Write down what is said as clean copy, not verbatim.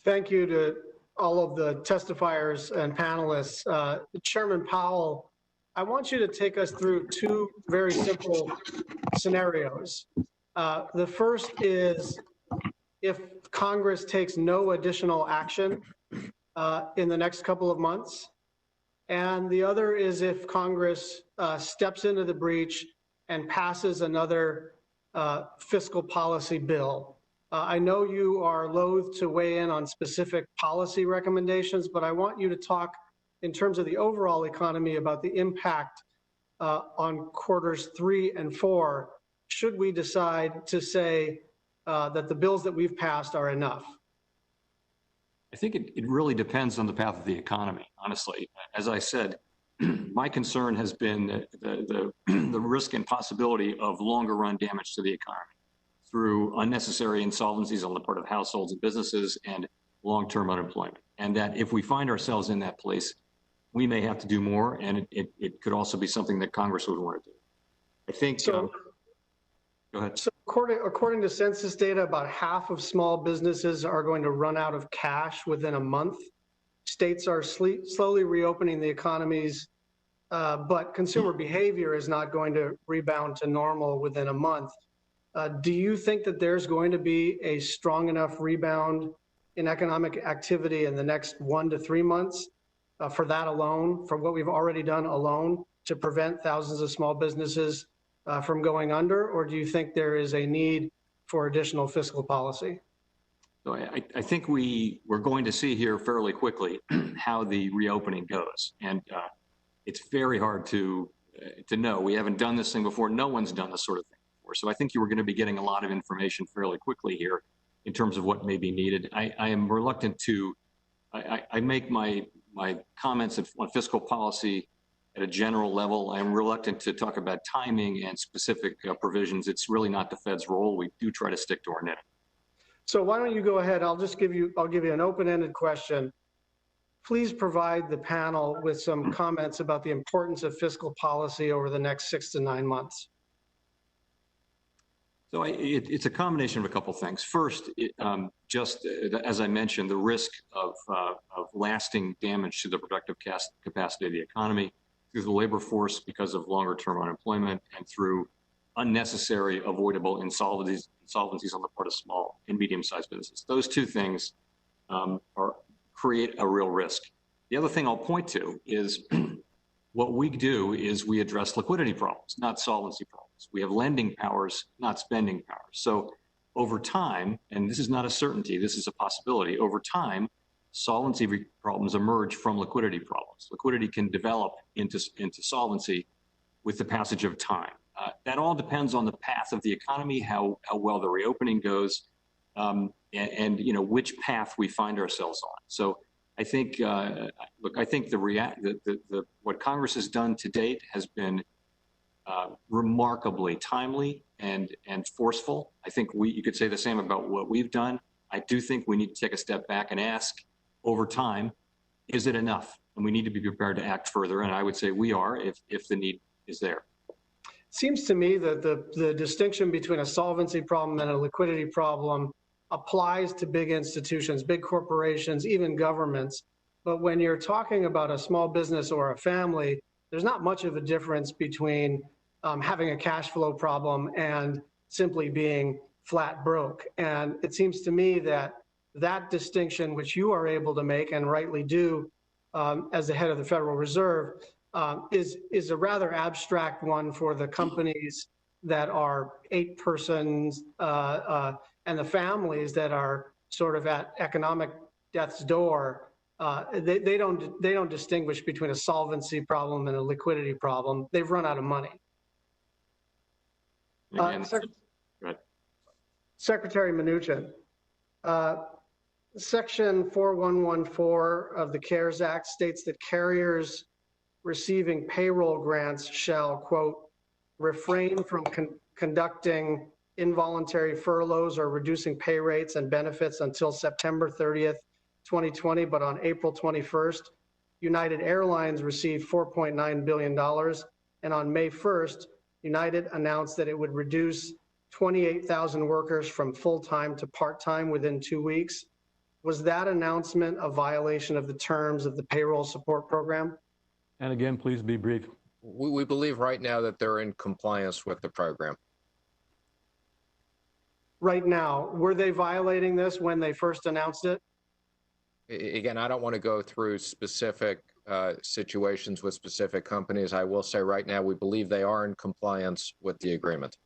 Thank you to all of the testifiers and panelists. Chairman Powell, I want you to take us through two very simple scenarios. The first is if Congress takes no additional action in the next couple of months. And the other is if Congress steps into the breach and passes another fiscal policy bill. I know you are loath to weigh in on specific policy recommendations, but I want you to talk in terms of the overall economy about the impact on quarters 3 and 4, should we decide to say that the bills that we've passed are enough? I think it really depends on the path of the economy, honestly. As I said, my concern has been the risk and possibility of longer run damage to the economy through unnecessary insolvencies on the part of households and businesses and long-term unemployment. And that if we find ourselves in that place, we may have to do more, and it could also be something that Congress would want to do. I think, so, go ahead. So according to census data, about half of small businesses are going to run out of cash within a month. States are slowly reopening the economies, but consumer behavior is not going to rebound to normal within a month. Do you think that there's going to be a strong enough rebound in economic activity in the next 1 to 3 months for that alone, for what we've already done alone, to prevent thousands of small businesses from going under? Or do you think there is a need for additional fiscal policy? So I think we're going to see here fairly quickly how the reopening goes. And it's very hard to know. We haven't done this thing before. No one's done this sort of thing before. So I think you were going to be getting a lot of information fairly quickly here in terms of what may be needed. I am reluctant to, I make my comments on fiscal policy at a general level. I'm reluctant to talk about timing and specific provisions. It's really not the Fed's role. We do try to stick to our knitting. So why don't you go ahead? I'll give you an open-ended question. Please provide the panel with some comments about the importance of fiscal policy over the next 6 to 9 months. So it's a combination of a couple things. First, just as I mentioned, the risk of lasting damage to the productive capacity of the economy through the labor force because of longer term unemployment and through unnecessary avoidable insolvencies on the part of small and medium-sized businesses. Those two things create a real risk. The other thing I'll point to is what we do is we address liquidity problems, not solvency problems. We have lending powers, not spending powers. So over time, and this is not a certainty, this is a possibility, over time, solvency problems emerge from liquidity problems. Liquidity can develop into solvency with the passage of time. That all depends on the path of the economy, how well the reopening goes, and which path we find ourselves on. So I think, look, I think what Congress has done to date has been remarkably timely and forceful. I think you could say the same about what we've done. I do think we need to take a step back and ask over time, is it enough? And we need to be prepared to act further. And I would say we are if the need is there. Seems to me that the distinction between a solvency problem and a liquidity problem applies to big institutions, big corporations, even governments. But when you're talking about a small business or a family, there's not much of a difference between having a cash flow problem and simply being flat broke. And it seems to me that that distinction, which you are able to make and rightly do as the head of the Federal Reserve, is a rather abstract one for the companies that are 8 persons and the families that are sort of at economic death's door. They don't distinguish between a solvency problem and a liquidity problem. They've run out of money. Secretary Mnuchin, Section 4114 of the CARES Act states that carriers receiving payroll grants shall, quote, refrain from conducting involuntary furloughs or reducing pay rates and benefits until September 30th, 2020, but on April 21st, United Airlines received $4.9 billion, and on May 1st, United announced that it would reduce 28,000 workers from full-time to part-time within 2 weeks. Was that announcement a violation of the terms of the payroll support program? And again, please be brief. We believe right now that they're in compliance with the program. Right now, were they violating this when they first announced it? Again, I don't want to go through specific situations with specific companies. I will say right now we believe they are in compliance with the agreement.